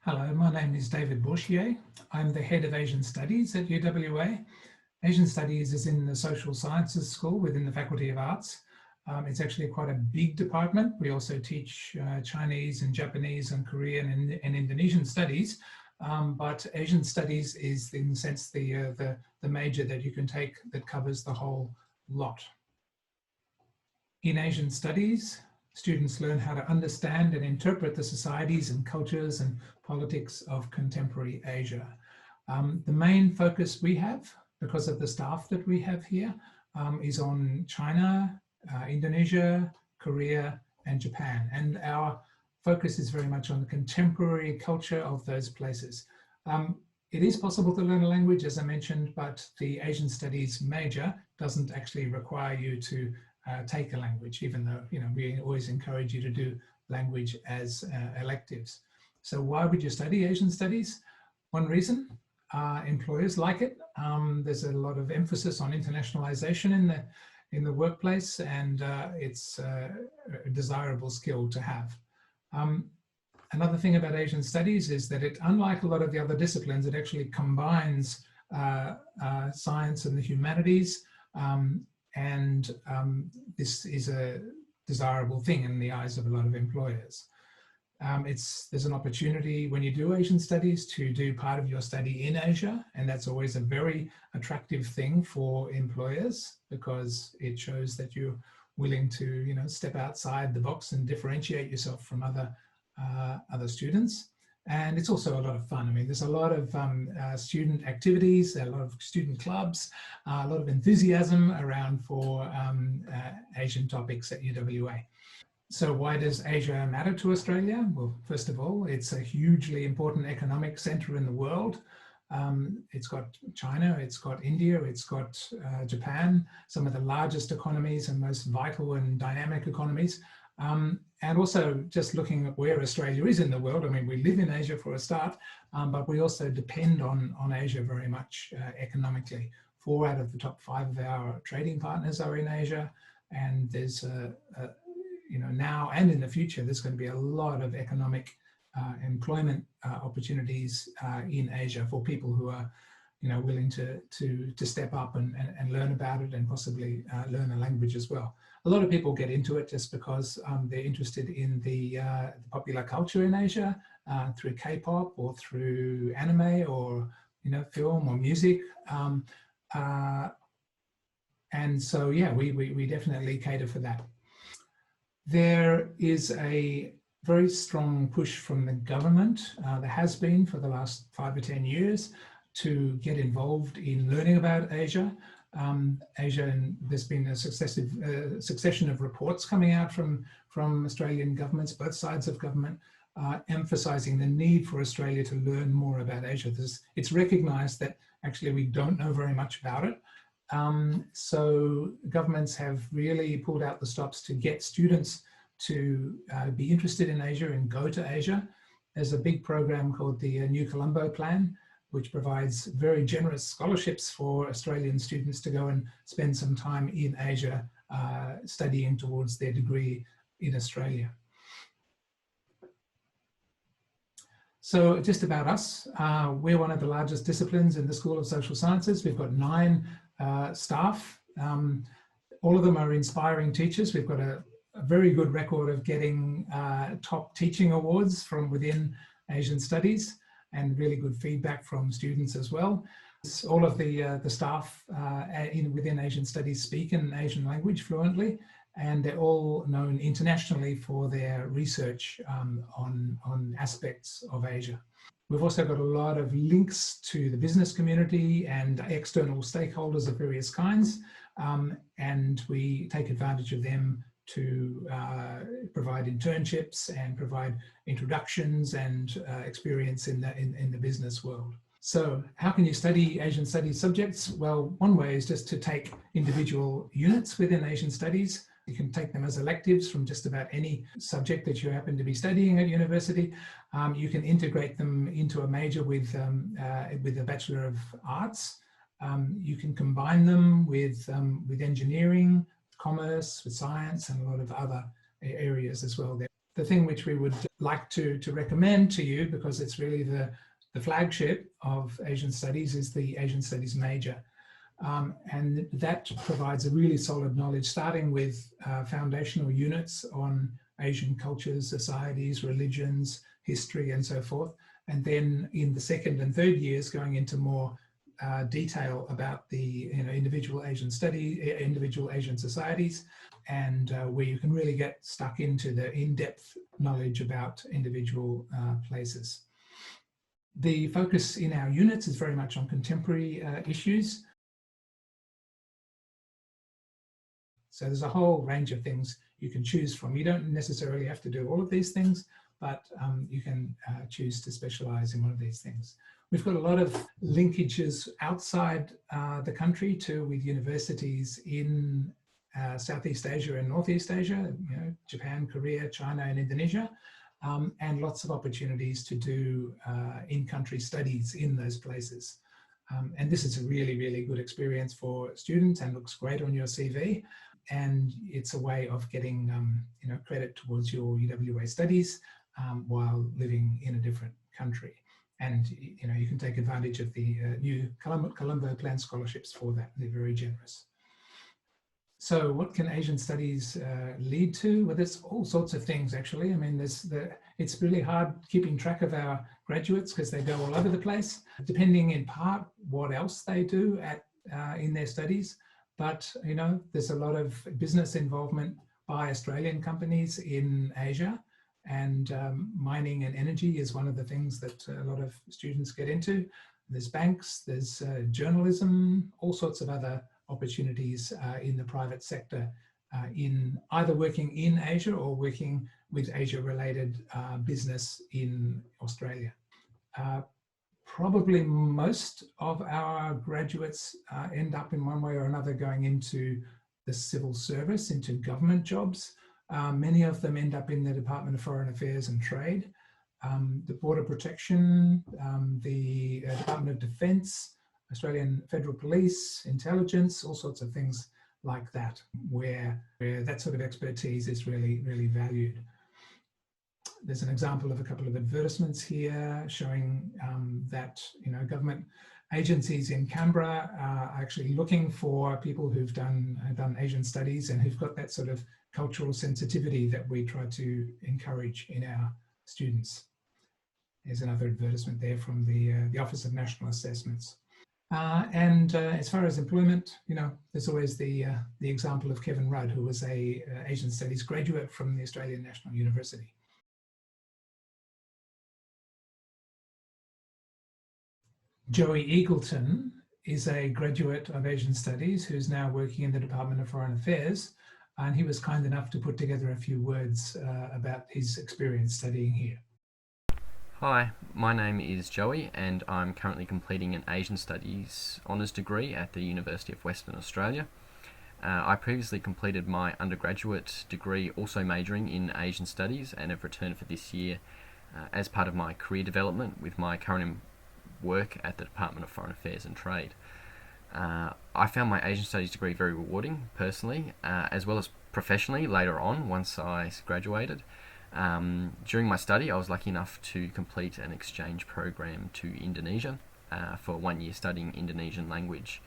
Hello, my name is David Bourchier. I'm the head of Asian Studies at UWA. Asian Studies is in the Social Sciences School within the Faculty of Arts. It's actually quite a big department. We also teach Chinese and Japanese and Korean and Indonesian studies, but Asian Studies is, in a sense, the major that you can take that covers the whole lot. In Asian Studies, students learn how to understand and interpret the societies and cultures and politics of contemporary Asia. The main focus we have, because of the staff that we have here, is on China, Indonesia, Korea, and Japan. And our focus is very much on the contemporary culture of those places. It is possible to learn a language, as I mentioned, but the Asian Studies major doesn't actually require you to take a language, even though we always encourage you to do language as electives. So why would you study Asian Studies? One reason, employers like it. There's a lot of emphasis on internationalization in the workplace, and it's a desirable skill to have. Another thing about Asian Studies is that it, unlike a lot of the other disciplines, it actually combines science and the humanities, and this is a desirable thing in the eyes of a lot of employers. There's an opportunity when you do Asian Studies to do part of your study in Asia, and that's always a very attractive thing for employers because it shows that you're willing to step outside the box and differentiate yourself from other students. And it's also a lot of fun. I mean, there's a lot of student activities, a lot of student clubs, a lot of enthusiasm around for Asian topics at UWA. So why does Asia matter to Australia? Well, first of all, it's a hugely important economic center in the world. It's got China, it's got India, it's got Japan, some of the largest economies and most vital and dynamic economies. And also just looking at where Australia is in the world. I mean, we live in Asia for a start, but we also depend on Asia very much economically. 4 out of the top 5 of our trading partners are in Asia, and there's now and in the future, there's going to be a lot of economic employment opportunities in Asia for people who are willing to step up and learn about it and possibly learn a language as well. A lot of people get into it just because they're interested in the popular culture in Asia through K-pop or through anime or film or music. And so, yeah, we definitely cater for that. There is a very strong push from the government, there has been for the last 5 or 10 years, to get involved in learning about Asia. Asia, and there's been a succession of reports coming out from Australian governments, both sides of government, emphasising the need for Australia to learn more about Asia. It's recognised that actually we don't know very much about it. So governments have really pulled out the stops to get students to be interested in Asia and go to Asia. There's a big program called the New Colombo Plan, which provides very generous scholarships for Australian students to go and spend some time in Asia studying towards their degree in Australia. So just about us, we're one of the largest disciplines in the School of Social Sciences. We've got 9 staff. All of them are inspiring teachers. We've got a very good record of getting top teaching awards from within Asian Studies, and really good feedback from students as well. All of the staff within Asian Studies speak an Asian language fluently, and they're all known internationally for their research on aspects of Asia. We've also got a lot of links to the business community and external stakeholders of various kinds, and we take advantage of them to provide internships and provide introductions and experience in the business world. So how can you study Asian Studies subjects? Well, one way is just to take individual units within Asian Studies. You can take them as electives from just about any subject that you happen to be studying at university. You can integrate them into a major with a Bachelor of Arts. You can combine them with engineering, commerce, with science, and a lot of other areas as well. The thing which we would like to recommend to you, because it's really the flagship of Asian Studies, is the Asian Studies major. And that provides a really solid knowledge, starting with foundational units on Asian cultures, societies, religions, history, and so forth. And then in the second and third years, going into more detail about the individual Asian individual Asian societies, and where you can really get stuck into the in-depth knowledge about individual places. The focus in our units is very much on contemporary issues. So there's a whole range of things you can choose from. You don't necessarily have to do all of these things, but you can choose to specialize in one of these things. We've got a lot of linkages outside the country too, with universities in Southeast Asia and Northeast Asia, Japan, Korea, China, and Indonesia, and lots of opportunities to do in-country studies in those places. And this is a really, really good experience for students and looks great on your CV. And it's a way of getting credit towards your UWA studies while living in a different country. And you can take advantage of the new Colombo Plan scholarships for that. They're very generous. So what can Asian studies lead to? Well, there's all sorts of things, actually. I mean, it's really hard keeping track of our graduates because they go all over the place, depending in part what else they do in their studies. But, there's a lot of business involvement by Australian companies in Asia, and mining and energy is one of the things that a lot of students get into. There's banks, there's journalism, all sorts of other opportunities in the private sector in either working in Asia or working with Asia-related business in Australia. Probably most of our graduates end up in one way or another going into the civil service, into government jobs. Many of them end up in the Department of Foreign Affairs and Trade, the Border Protection, the Department of Defence, Australian Federal Police, intelligence, all sorts of things like that, where that sort of expertise is really, really valued. There's an example of a couple of advertisements here showing that government agencies in Canberra are actually looking for people who've done Asian studies and who've got that sort of cultural sensitivity that we try to encourage in our students. There's another advertisement there from the Office of National Assessments. And as far as employment, there's always the example of Kevin Rudd, who was a Asian Studies graduate from the Australian National University. Joey Eagleton is a graduate of Asian Studies who's now working in the Department of Foreign Affairs, and he was kind enough to put together a few words about his experience studying here. Hi, my name is Joey and I'm currently completing an Asian Studies honours degree at the University of Western Australia. I previously completed my undergraduate degree also majoring in Asian Studies and have returned for this year as part of my career development with my current work at the Department of Foreign Affairs and Trade. I found my Asian Studies degree very rewarding personally, as well as professionally later on once I graduated. During my study, I was lucky enough to complete an exchange program to Indonesia for 1 year studying Indonesian language.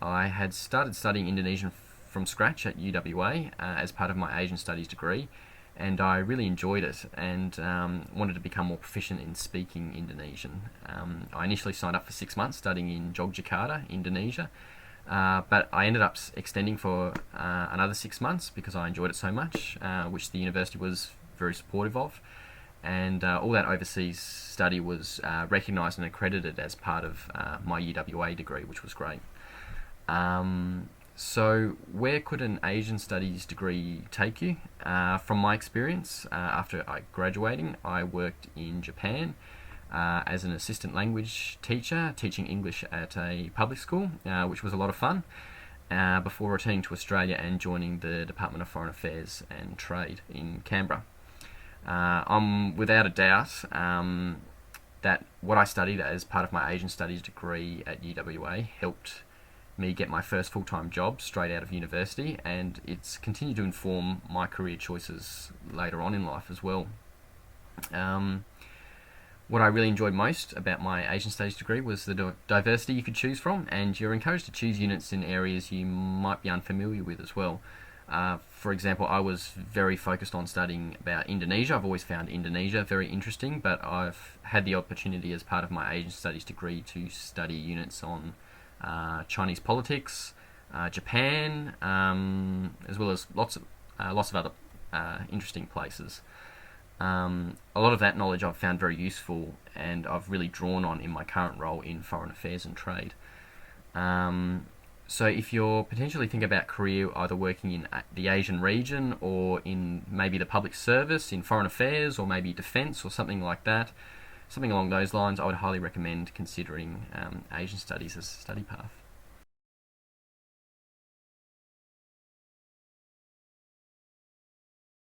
I had started studying Indonesian from scratch at UWA as part of my Asian Studies degree, and I really enjoyed it and wanted to become more proficient in speaking Indonesian. I initially signed up for 6 months studying in Yogyakarta, Indonesia, but I ended up extending for another 6 months because I enjoyed it so much, which the university was very supportive of, and all that overseas study was recognised and accredited as part of my UWA degree, which was great. So where could an Asian Studies degree take you? From my experience, after graduating, I worked in Japan as an assistant language teacher, teaching English at a public school, which was a lot of fun, before returning to Australia and joining the Department of Foreign Affairs and Trade in Canberra. I'm without a doubt that what I studied as part of my Asian Studies degree at UWA helped me get my first full-time job straight out of university, and it's continued to inform my career choices later on in life as well. What I really enjoyed most about my Asian Studies degree was the diversity you could choose from, and you're encouraged to choose units in areas you might be unfamiliar with as well. For example, I was very focused on studying about Indonesia. I've always found Indonesia very interesting, but I've had the opportunity as part of my Asian Studies degree to study units on Chinese politics, Japan, as well as lots of other interesting places. A lot of that knowledge I've found very useful, and I've really drawn on in my current role in foreign affairs and trade. So if you're potentially thinking about career either working in the Asian region or in maybe the public service, in foreign affairs, or maybe defence or something like that, something along those lines, I would highly recommend considering Asian Studies as a study path.